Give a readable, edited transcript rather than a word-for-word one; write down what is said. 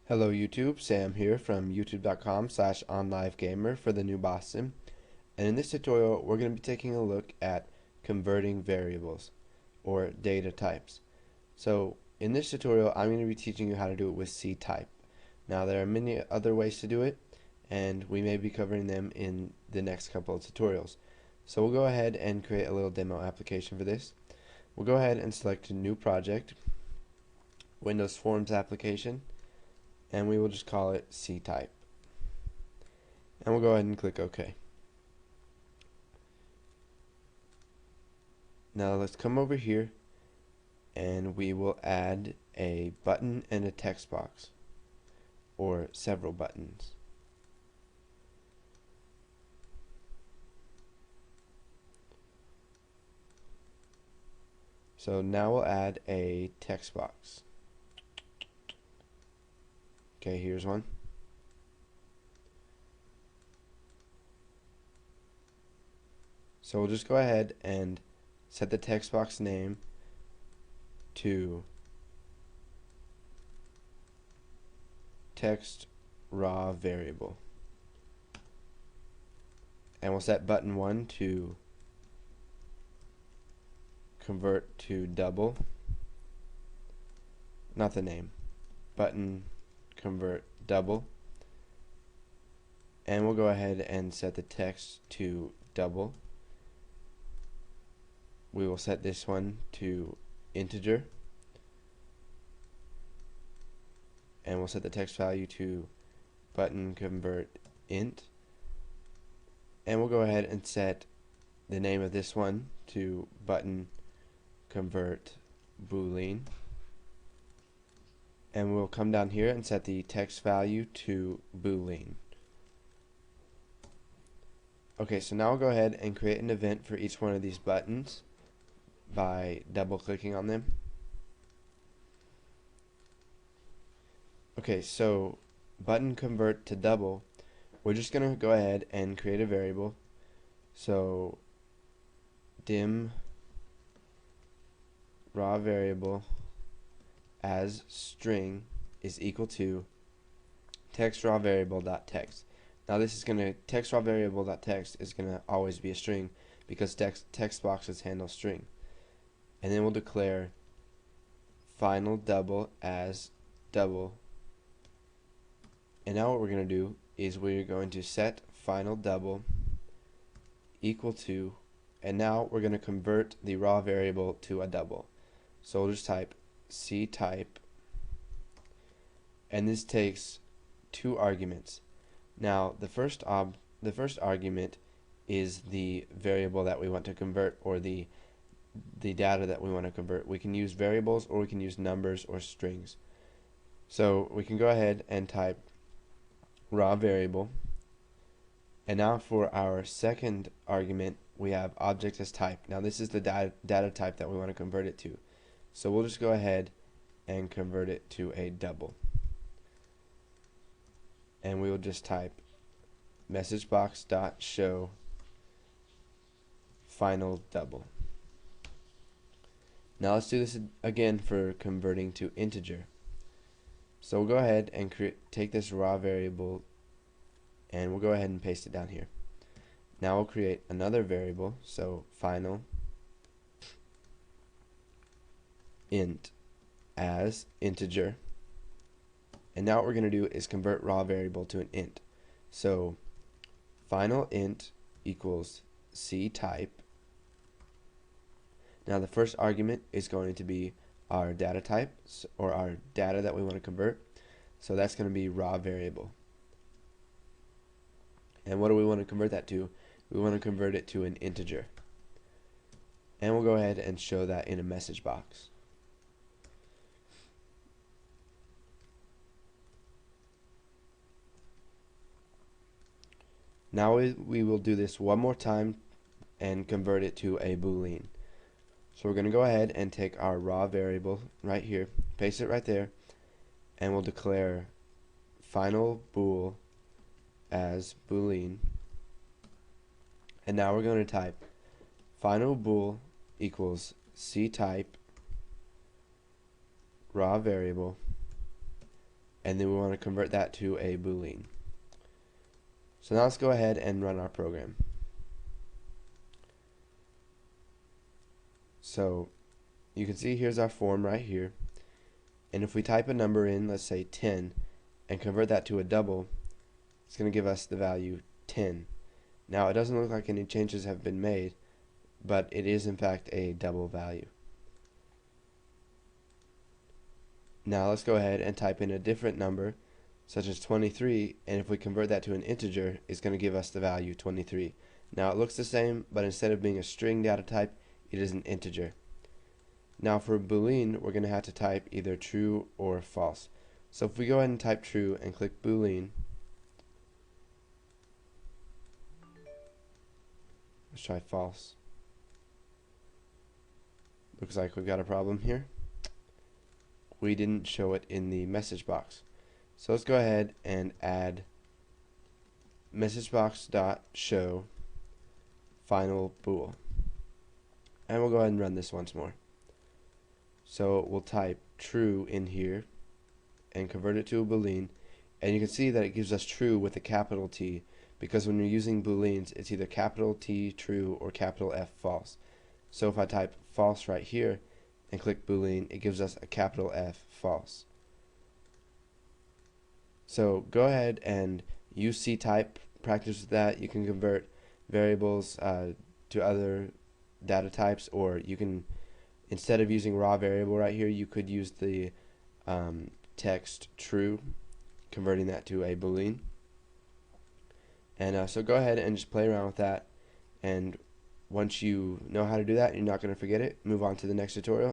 Hello YouTube, Sam here from youtube.com/onlivegamer for the new Boston. And in this tutorial we're going to be taking a look at converting variables or data types. So in this tutorial I'm going to be teaching you how to do it with CType. Now there are many other ways to do it and we may be covering them in the next couple of tutorials. So we'll go ahead and create a little demo application for this. We'll go ahead and select a new project, Windows Forms application, and we will just call it CType. And we'll go ahead and click OK. Now let's come over here and we will add a button and a text box, or several buttons. So now we'll add a text box. Okay, here's one. So we'll just go ahead and set the text box name to text raw variable. And we'll set button 1 to convert to double, not the name, button convert double, and we'll go ahead and set the text to double. We will set this one to integer, and we'll set the text value to button convert int, and we'll go ahead and set the name of this one to button convert boolean, and we'll come down here and set the text value to boolean. Okay, so now we'll go ahead and create an event for each one of these buttons by double clicking on them. Okay, so button convert to double, we're just going to go ahead and create a variable. So dim raw variable as string is equal to text raw variable dot text. Now this is going to text raw variable dot text is going to always be a string because text boxes handle string. And then we'll declare final double as double. And now what we're going to do is we're going to set final double equal to, and now we're going to convert the raw variable to a double. So we'll just type CType, and this takes two arguments. Now the first argument is the variable that we want to convert, or the data that we want to convert. We can use variables or we can use numbers or strings. So we can go ahead and type raw variable, and now for our second argument we have object as type. Now this is the data type that we want to convert it to. So we'll just go ahead and convert it to a double. And we will just type messagebox.show final double. Now let's do this again for converting to integer. So we'll go ahead and take this raw variable and we'll go ahead and paste it down here. Now we'll create another variable, so final int as integer, and now what we're going to do is convert raw variable to an int. So final int equals CType. Now the first argument is going to be our data type, or our data that we want to convert, so that's going to be raw variable. And what do we want to convert that to? We want to convert it to an integer, and we'll go ahead and show that in a message box. Now we will do this one more time and convert it to a boolean. So we're going to go ahead and take our raw variable right here, paste it right there, and we'll declare final bool as boolean. And now we're going to type final bool equals CType raw variable, and then we want to convert that to a Boolean. So now let's go ahead and run our program. So you can see here's our form right here, and if we type a number in, let's say 10, and convert that to a double, it's going to give us the value 10. Now it doesn't look like any changes have been made, but it is in fact a double value. Now let's go ahead and type in a different number, such as 23, and if we convert that to an integer, it's going to give us the value 23. Now it looks the same, but instead of being a string data type, it is an integer. Now for a Boolean, we're going to have to type either true or false. So if we go ahead and type true and click Boolean, let's try false. Looks like we've got a problem here. We didn't show it in the message box. So let's go ahead and add messagebox.show final bool. And we'll go ahead and run this once more. So we'll type true in here and convert it to a Boolean, and you can see that it gives us true with a capital T, because when you're using Booleans, it's either capital T true or capital F false. So if I type false right here and click Boolean, it gives us a capital F false. So go ahead and use CType, practice with that. You can convert variables to other data types, or you can, instead of using raw variable right here, you could use the text true, converting that to a Boolean. And so go ahead and just play around with that, and once you know how to do that, you're not going to forget it, move on to the next tutorial.